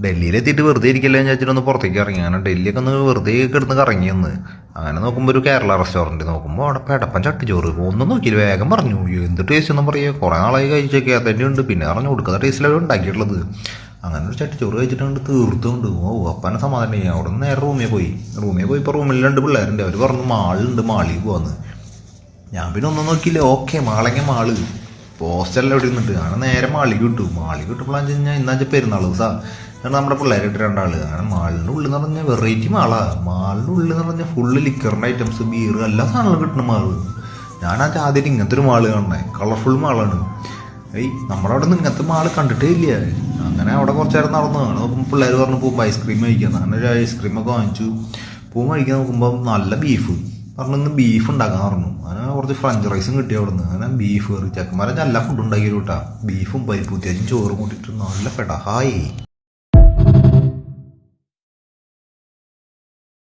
ഡൽഹിയിലെത്തിയിട്ട് വെറുതെ ഇരിക്കില്ല എന്ന് വെച്ചിട്ടൊന്ന് പുറത്തേക്ക് ഇറങ്ങി. അങ്ങനെ ഡൽഹിയൊക്കെ ഒന്ന് വെറുതെ കിടന്ന് കറങ്ങിയെന്ന്. അങ്ങനെ നോക്കുമ്പോൾ ഒരു കേരള റെസ്റ്റോറൻറ്റ് നോക്കുമ്പോൾ അവിടെ പെടപ്പൻ ചട്ടിച്ചോറ് ഒന്നും നോക്കിയില്ല, വേഗം പറഞ്ഞു എന്ത് ടേസ്റ്റ് ഒന്നും പറയുക, കുറേ നാളായി കഴിച്ചൊക്കെ തന്നെ ഉണ്ട്. പിന്നെ പറഞ്ഞു കൊടുക്കാത്ത ടേസ്റ്റിലാണ് ഉണ്ടാക്കിയിട്ടുള്ളത്. അങ്ങനെ ഒരു ചട്ടിച്ചോറ് കഴിച്ചിട്ടുണ്ട്, തീർത്തുണ്ട്. ഓ അപ്പനെ സമാധാനം. അവിടെ നിന്ന് നേരെ റൂമിൽ പോയിപ്പോൾ റൂമിൽ 2 പിള്ളേരുണ്ട്. അവർ പറഞ്ഞു മാളുണ്ട്, മാളിൽ പോവാന്ന്. ഞാൻ പിന്നെ ഒന്നും നോക്കിയില്ല. ഓക്കെ മാളെങ്കിൽ മാള് പോസ്റ്റെല്ലാം എവിടെ ഇരുന്നിട്ട് അങ്ങനെ നേരെ മാളിക്ക് കിട്ടും. മാളിക്ക് കിട്ടുമ്പോഴാന്ന് വെച്ച് കഴിഞ്ഞാൽ ഇന്നാച്ച പെരുന്നാൾ ദിവസം നമ്മുടെ പിള്ളേരായിട്ട് 2 ആള്. അങ്ങനെ മാളിൻ്റെ ഉള്ളിൽ എന്ന് പറഞ്ഞാൽ വെറൈറ്റി മാളിൻ്റെ ഉള്ളിൽ എന്ന് പറഞ്ഞാൽ ഫുള്ള് ലിക്കറിൻ്റെ ഐറ്റംസ്, ബീർ, എല്ലാ സാധനങ്ങളും കിട്ടുന്ന മാള്. ഞാനാച്ച ആദ്യമായിട്ട് ഇങ്ങനത്തെ ഒരു മാള് കാണണേ, കളർഫുൾ മാളാണ്. നമ്മുടെ അവിടെ നിന്ന് ഇങ്ങനത്തെ മാള് കണ്ടിട്ടേ ഇല്ല. അങ്ങനെ അവിടെ കുറച്ച് നേരം നടന്നു. അങ്ങനെ നോക്കുമ്പോൾ പിള്ളേർ പറഞ്ഞു പോകുമ്പോൾ ഐസ്ക്രീം കഴിക്കാൻ. അങ്ങനെ ഒരു ഐസ്ക്രീമൊക്കെ വാങ്ങിച്ചു. പോകുമ്പോൾ കഴിക്കാൻ നോക്കുമ്പോൾ നല്ല ബീഫ് പറഞ്ഞു, ഇന്ന് ബീഫ് ഉണ്ടാക്കാൻ പറഞ്ഞു. അങ്ങനെ കുറച്ച് ഫ്രഞ്ച് റൈസും കിട്ടി അവിടെ നിന്ന്. അങ്ങനെ ബീഫ് കറി, ചെക്കന്മാരെ നല്ല ഫുഡ് ഉണ്ടാക്കി കേട്ടാ. ബീഫും പരിപ്പൂത്തിയും ചോറും കൂട്ടിയിട്ട് നല്ല പെട ഹായ്.